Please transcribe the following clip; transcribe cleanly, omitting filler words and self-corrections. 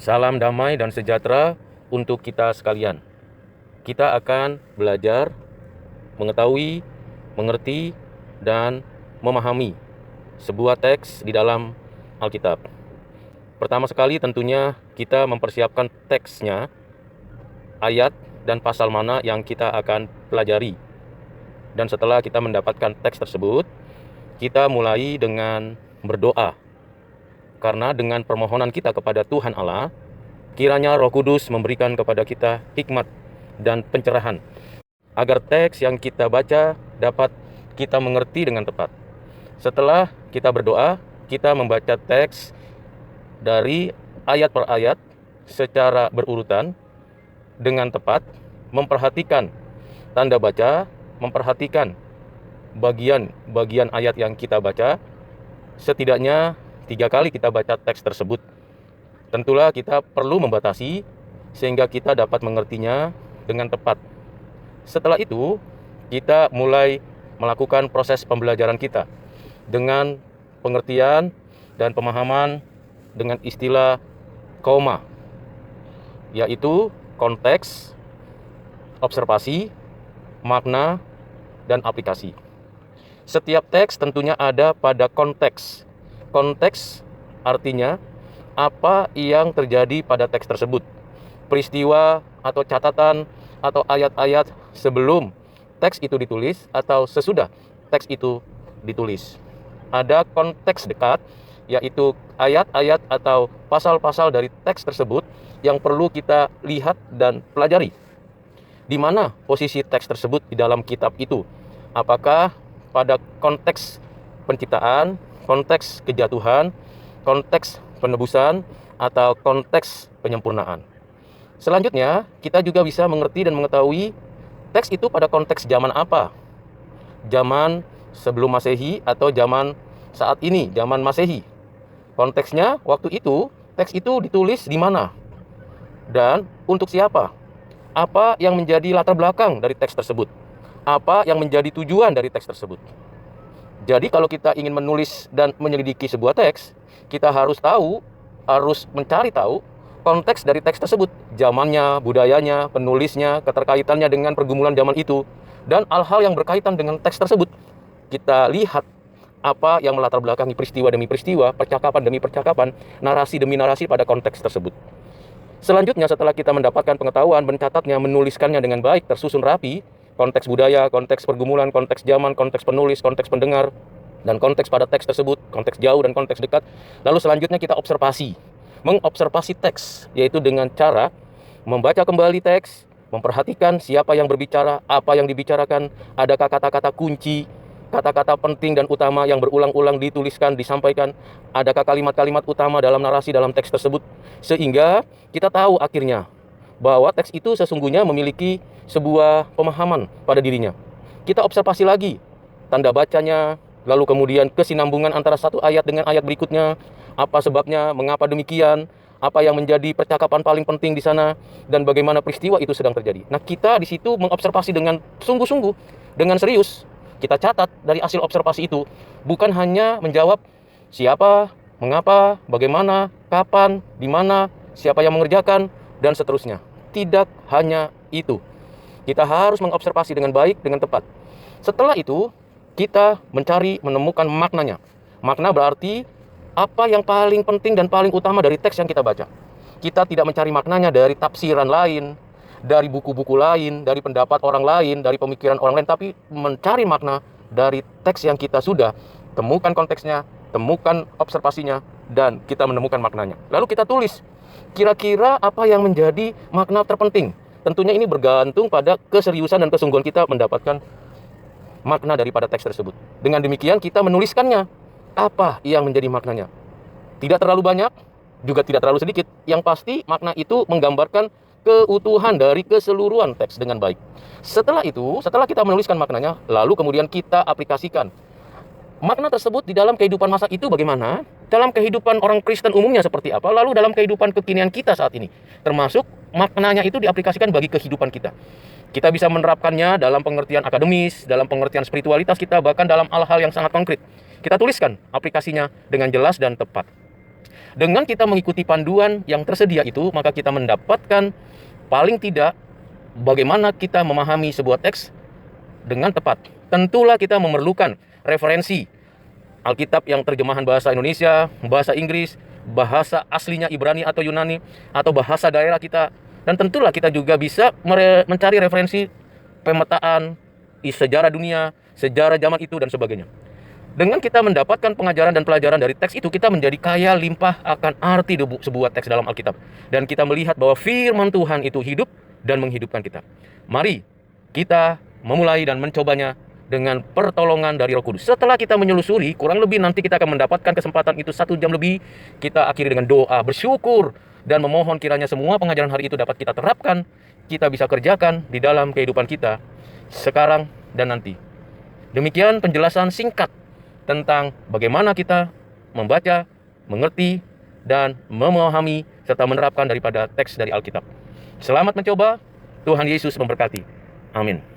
Salam damai dan sejahtera untuk kita sekalian. Kita akan belajar, mengetahui, mengerti, dan memahami sebuah teks di dalam Alkitab. Pertama sekali tentunya kita mempersiapkan teksnya, ayat dan pasal mana yang kita akan pelajari. Dan setelah kita mendapatkan teks tersebut, kita mulai dengan berdoa. Karena dengan permohonan kita kepada Tuhan Allah, kiranya Roh Kudus memberikan kepada kita hikmat dan pencerahan, agar teks yang kita baca dapat kita mengerti dengan tepat. Setelah kita berdoa, kita membaca teks dari ayat per ayat secara berurutan dengan tepat, memperhatikan tanda baca, memperhatikan bagian-bagian ayat yang kita baca. Setidaknya 3 kali kita baca teks tersebut. Tentulah kita perlu membatasi sehingga kita dapat mengertinya dengan tepat. Setelah itu, kita mulai melakukan proses pembelajaran kita dengan pengertian dan pemahaman dengan istilah koma, yaitu konteks, observasi, makna, dan aplikasi. Setiap teks tentunya ada pada konteks. Konteks artinya apa yang terjadi pada teks tersebut, peristiwa atau catatan atau ayat-ayat sebelum teks itu ditulis atau sesudah teks itu ditulis. Ada konteks dekat, yaitu ayat-ayat atau pasal-pasal dari teks tersebut yang perlu kita lihat dan pelajari. Di mana posisi teks tersebut di dalam kitab itu? Apakah pada konteks penciptaan, konteks kejatuhan, konteks penebusan, atau konteks penyempurnaan? Selanjutnya, kita juga bisa mengerti dan mengetahui teks itu pada konteks zaman apa. Zaman sebelum Masehi atau zaman saat ini, zaman Masehi. Konteksnya waktu itu, teks itu ditulis di mana? Dan untuk siapa? Apa yang menjadi latar belakang dari teks tersebut? Apa yang menjadi tujuan dari teks tersebut? Jadi kalau kita ingin menulis dan menyelidiki sebuah teks, kita harus mencari tahu konteks dari teks tersebut, zamannya, budayanya, penulisnya, keterkaitannya dengan pergumulan zaman itu, dan hal-hal yang berkaitan dengan teks tersebut. Kita lihat apa yang melatar belakangi peristiwa demi peristiwa, percakapan demi percakapan, narasi demi narasi pada konteks tersebut. Selanjutnya, setelah kita mendapatkan pengetahuan, mencatatnya, menuliskannya dengan baik, tersusun rapi, konteks budaya, konteks pergumulan, konteks zaman, konteks penulis, konteks pendengar, dan konteks pada teks tersebut, konteks jauh dan konteks dekat. Lalu selanjutnya kita mengobservasi teks, yaitu dengan cara membaca kembali teks, memperhatikan siapa yang berbicara, apa yang dibicarakan, adakah kata-kata kunci, kata-kata penting dan utama yang berulang-ulang dituliskan, disampaikan, adakah kalimat-kalimat utama dalam narasi dalam teks tersebut, sehingga kita tahu akhirnya bahwa teks itu sesungguhnya memiliki sebuah pemahaman pada dirinya. Kita observasi lagi tanda bacanya, lalu kemudian kesinambungan antara satu ayat dengan ayat berikutnya, apa sebabnya, mengapa demikian, apa yang menjadi percakapan paling penting di sana, dan bagaimana peristiwa itu sedang terjadi. Nah, kita di situ mengobservasi dengan sungguh-sungguh, dengan serius. Kita catat dari hasil observasi itu, bukan hanya menjawab siapa, mengapa, bagaimana, kapan, di mana, siapa yang mengerjakan, dan seterusnya. Tidak hanya itu. Kita harus mengobservasi dengan baik, dengan tepat. Setelah itu, kita menemukan maknanya. Makna berarti apa yang paling penting dan paling utama dari teks yang kita baca. Kita tidak mencari maknanya dari tafsiran lain, dari buku-buku lain, dari pendapat orang lain, dari pemikiran orang lain, tapi mencari makna dari teks yang kita sudah temukan konteksnya, temukan observasinya, dan kita menemukan maknanya. Lalu kita tulis, kira-kira apa yang menjadi makna terpenting. Tentunya ini bergantung pada keseriusan dan kesungguhan kita mendapatkan makna daripada teks tersebut. Dengan demikian kita menuliskannya, apa yang menjadi maknanya. Tidak terlalu banyak, juga tidak terlalu sedikit. Yang pasti makna itu menggambarkan keutuhan dari keseluruhan teks dengan baik. Setelah itu, setelah kita menuliskan maknanya, lalu kemudian kita aplikasikan makna tersebut di dalam kehidupan masa itu bagaimana, dalam kehidupan orang Kristen umumnya seperti apa, lalu dalam kehidupan kekinian kita saat ini. Termasuk maknanya itu diaplikasikan bagi kehidupan kita. Kita bisa menerapkannya dalam pengertian akademis, dalam pengertian spiritualitas kita, bahkan dalam hal-hal yang sangat konkret. Kita tuliskan aplikasinya dengan jelas dan tepat. Dengan kita mengikuti panduan yang tersedia itu, maka kita mendapatkan paling tidak bagaimana kita memahami sebuah teks dengan tepat. Tentulah kita memerlukan referensi Alkitab yang terjemahan bahasa Indonesia, bahasa Inggris, bahasa aslinya Ibrani atau Yunani, atau bahasa daerah kita. Dan tentulah kita juga bisa mencari referensi pemetaan sejarah dunia, sejarah zaman itu, dan sebagainya. Dengan kita mendapatkan pengajaran dan pelajaran dari teks itu, kita menjadi kaya limpah akan arti sebuah teks dalam Alkitab. Dan kita melihat bahwa firman Tuhan itu hidup dan menghidupkan kita. Mari kita memulai dan mencobanya dengan pertolongan dari Roh Kudus. Setelah kita menyelusuri, kurang lebih nanti kita akan mendapatkan kesempatan itu 1 jam lebih. Kita akhiri dengan doa, bersyukur, dan memohon kiranya semua pengajaran hari itu dapat kita terapkan, kita bisa kerjakan di dalam kehidupan kita sekarang dan nanti. Demikian penjelasan singkat tentang bagaimana kita membaca, mengerti, dan memahami serta menerapkan daripada teks dari Alkitab. Selamat mencoba. Tuhan Yesus memberkati. Amin.